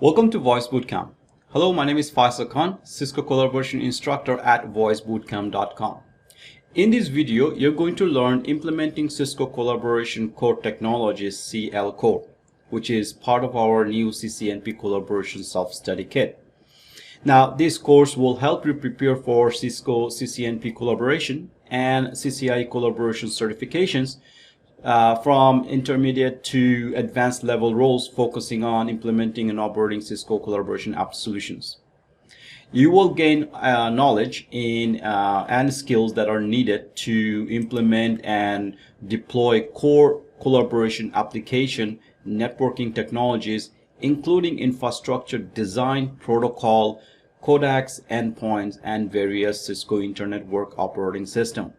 Welcome to Voice Bootcamp. Hello, my name is Faisal, Cisco Collaboration Instructor at voicebootcamp.com. In this video, you're going to learn implementing Cisco Collaboration Core Technologies CLCOR, which is part of our new CCNP Collaboration Self-Study Kit. Now, this course will help you prepare for Cisco CCNP Collaboration and CCI Collaboration certifications from intermediate to advanced level roles, focusing on implementing and operating Cisco collaboration app solutions. You will gain knowledge in and skills that are needed to implement and deploy core collaboration application networking technologies, including infrastructure design, protocol, codecs, endpoints, and various Cisco Internet Work Operating System.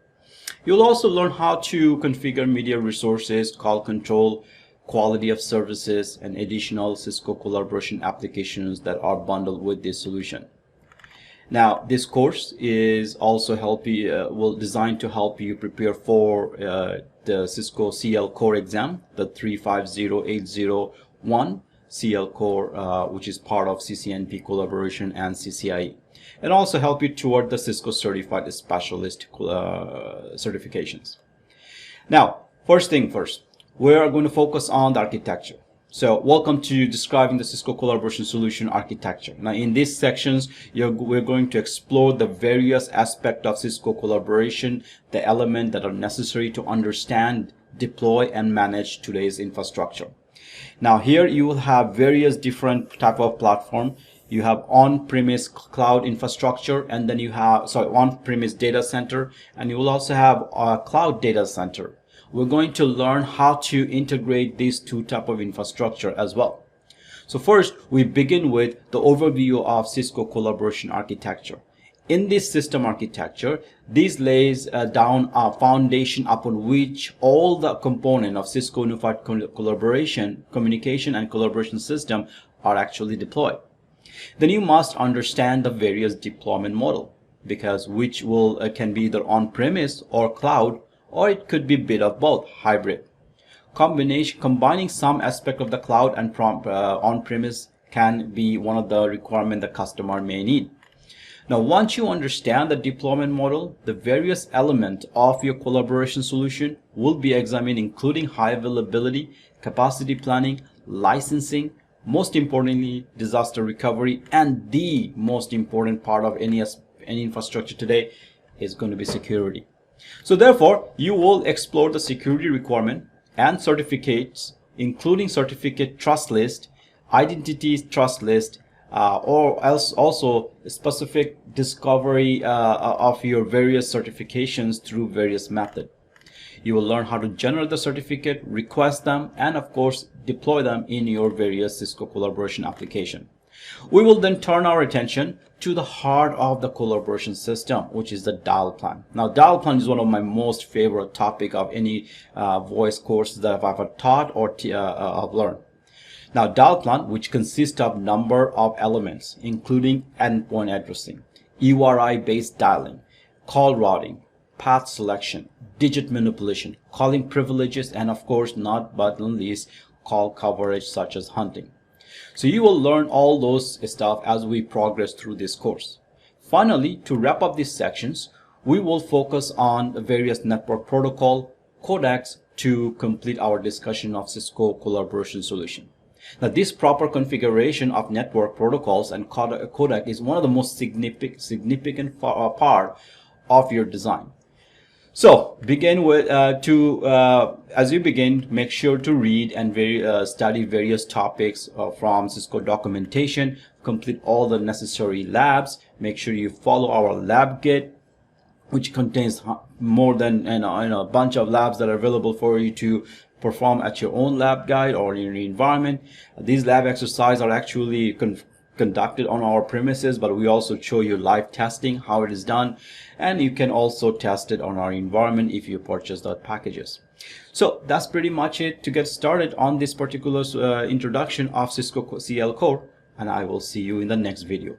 You'll also learn how to configure media resources, call control, quality of services, and additional Cisco collaboration applications that are bundled with this solution. Now, this course is also designed to help you prepare for the Cisco CLCOR exam, the 350801 CLCOR, which is part of CCNP Collaboration and CCI. And also help you toward the Cisco Certified Specialist certifications. Now, first thing first, we are going to focus on the architecture. So, welcome to describing the Cisco Collaboration Solution architecture. Now, in these sections, we're going to explore the various aspects of Cisco collaboration, the elements that are necessary to understand, deploy, and manage today's infrastructure. Now, here you will have various different type of platform. You have on-premise cloud infrastructure, and then you have on-premise data center, and you will also have a cloud data center. We're going to learn how to integrate these two type of infrastructure as well. So first, we begin with the overview of Cisco collaboration architecture. In this system architecture, this lays down a foundation upon which all the components of Cisco Unified Collaboration, Communication, and Collaboration System are actually deployed. Then you must understand the various deployment model, because which can be either on-premise or cloud, or it could be a bit of both, hybrid. Combining some aspect of the cloud and on-premise can be one of the requirements the customer may need. Now, once you understand the deployment model, the various elements of your collaboration solution will be examined, including high availability, capacity planning, licensing, most importantly, disaster recovery, and the most important part of any infrastructure today is going to be security. So therefore, you will explore the security requirement and certificates, including certificate trust list, identity trust list, or else also specific discovery of your various certifications through various methods. You will learn how to generate the certificate, request them, and of course deploy them in your various Cisco collaboration application. We will then turn our attention to the heart of the collaboration system, which is the dial plan. Now, dial plan is one of my most favorite topic of any voice courses that I've ever taught or I've learned. Now, dial plan, which consists of number of elements, including endpoint addressing, URI-based dialing, call routing, path selection, digit manipulation, calling privileges, and of course, not but least, call coverage such as hunting. So you will learn all those stuff as we progress through this course. Finally, to wrap up these sections, we will focus on the various network protocol codecs to complete our discussion of Cisco collaboration solution. Now, this proper configuration of network protocols and codec is one of the most significant part of your design. So begin with as you begin, make sure to read and study various topics from Cisco documentation, complete all the necessary labs, make sure you follow our lab kit, which contains more than a bunch of labs that are available for you to perform at your own lab guide or in your environment. These lab exercises are actually conducted on our premises, but we also show you live testing, how it is done, and you can also test it on our environment if you purchase the packages. So that's pretty much it to get started on this particular introduction of Cisco CLCOR, and I will see you in the next video.